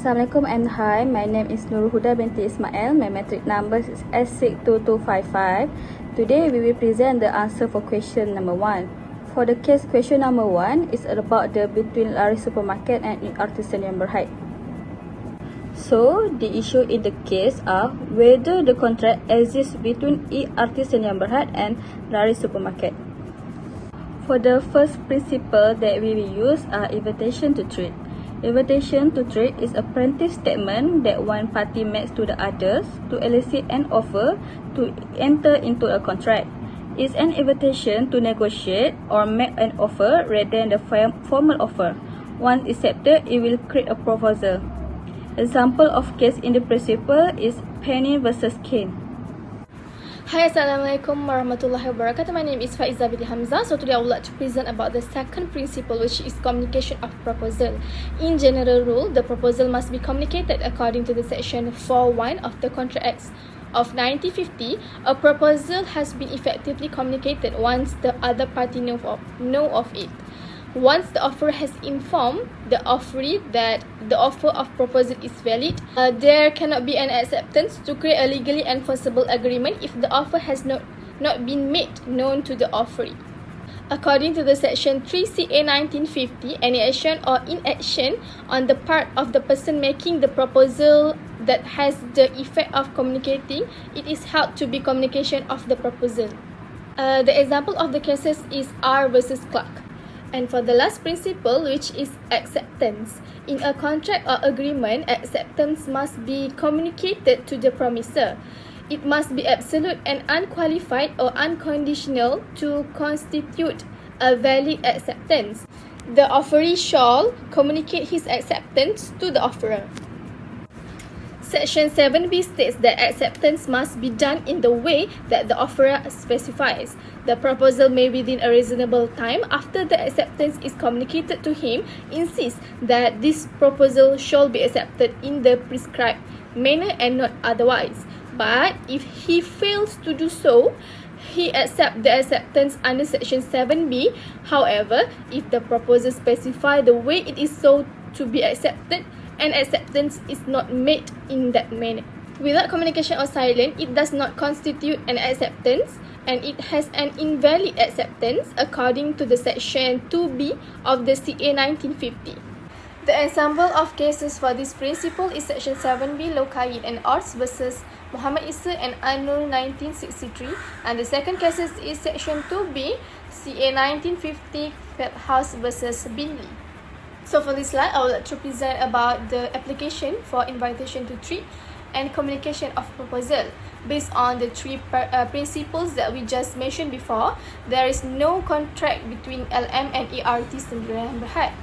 Assalamualaikum and hi, my name is NURULHUDA binti ISMAIL. My metric number is S62255. Today we will present the answer for question number 1. For the case question number 1 is about the between Lari Supermarket and Artisan yang berhad. So the issue in the case are whether the contract exists between Artisan yang berhad and Lari Supermarket. For the first principle that we will use are invitation to trade. Invitation to trade is a preemptive statement that one party makes to the others to elicit an offer to enter into a contract. It's an invitation to negotiate or make an offer rather than the formal offer. Once accepted, it will create a proposal. Example of case in the principle is Penny versus Kane. Hi, Assalamualaikum warahmatullahi wabarakatuh. My name is FAIZAH binti HAMZAH. So today I would like to present about the second principle, which is communication of proposal. In general rule, the proposal must be communicated according to the section 4.1 of the Contract Acts of 1950. A proposal has been effectively communicated once the other party know of it. Once the offerer has informed the offeree that the offer of proposal is valid, there cannot be an acceptance to create a legally enforceable agreement if the offer has not been made known to the offeree. According to the section 3 CA 1950, any action or inaction on the part of the person making the proposal that has the effect of communicating, it is held to be communication of the proposal. The example of the cases is R versus Clark. And for the last principle, which is acceptance. In a contract or agreement, acceptance must be communicated to the promisor. It must be absolute and unqualified or unconditional to constitute a valid acceptance. The offeree shall communicate his acceptance to the offerer. Section 7b states that acceptance must be done in the way that the offerer specifies. The proposal may within a reasonable time after the acceptance is communicated to him insist that this proposal shall be accepted in the prescribed manner and not otherwise. But if he fails to do so, he accepts the acceptance under section 7b. However, if the proposal specifies the way it is so to be accepted, and acceptance is not made in that manner. Without communication or silence, it does not constitute an acceptance and it has an invalid acceptance according to the section 2b of the CA 1950. The example of cases for this principle is section 7b Lokaid and Ors versus Muhammad Isa and Anur 1963, and the second cases is section 2b CA 1950 Feldhaus versus BINTI. So for this slide, I would like to present about the application for invitation to trade and communication of proposal. Based on the three principles that we just mentioned before, there is no contract between LM and ERT sendiri yang berhad.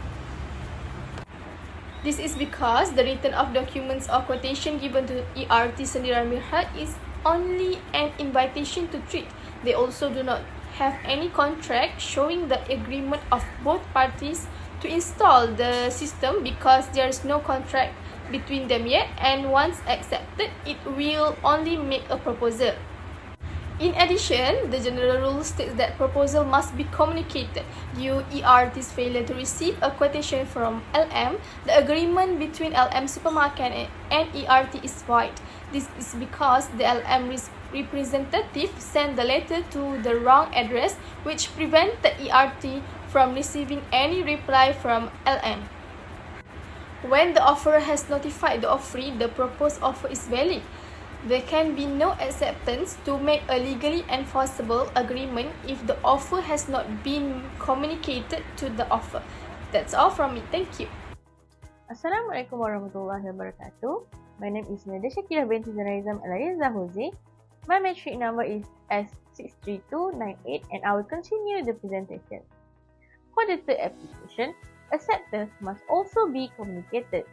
This is because the written of documents or quotation given to ERT sendiri yang berhad is only an invitation to trade. They also do not have any contract showing the agreement of both parties to install the system because there is no contract between them yet, and once accepted, it will only make a proposal. In addition, the general rule states that proposal must be communicated. Due ERT's failure to receive a quotation from LM, the agreement between LM Supermarket and ERT is void. This is because the LM representative sent the letter to the wrong address, which prevented ERT from receiving any reply from LM. When the offerer has notified the offeree the proposed offer is valid, there can be no acceptance to make a legally enforceable agreement if the offer has not been communicated to the offer. That's all from me. Thank you. Assalamualaikum warahmatullahi wabarakatuh. My name is Nadia Syakirah binti ZANARIZAM alias ZAHUZIR. My metric number is S63298 and I will continue the presentation. For the third application, acceptance must also be communicated.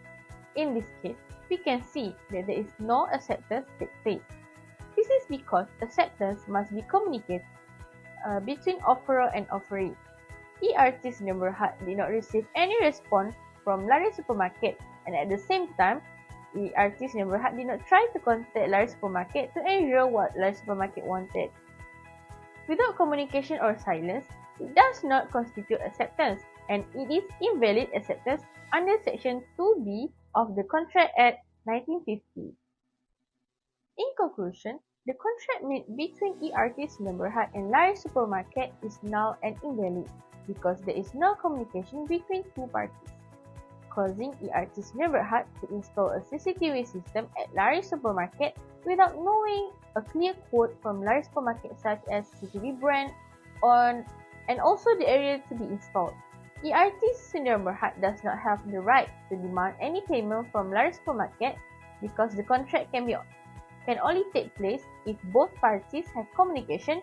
In this case, we can see that there is no acceptance take place. This is because acceptance must be communicated between offerer and offeree. ERT sendiri yang berhad did not receive any response from Lari Supermarket, and at the same time, ERT sendiri yang berhad did not try to contact Lari Supermarket to ensure what Lari Supermarket wanted. Without communication or silence, it does not constitute acceptance and it is invalid acceptance under section 2b of the Contract Act 1950. In conclusion, the contract made between ERT's Nurulhud and Laris Supermarket is null and invalid because there is no communication between two parties, causing ERT's Nurulhud to install a CCTV system at Laris Supermarket without knowing a clear code from Laris Supermarket such as CCTV brand and also the area to be installed. ERT's Nurulhud does not have the right to demand any payment from Laris Supermarket because the contract can only take place if both parties have communication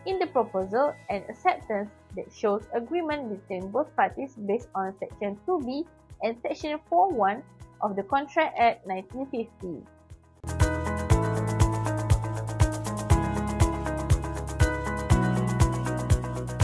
in the proposal and acceptance that shows agreement between both parties based on Section 2B and Section 4.1 of the Contract Act 1950.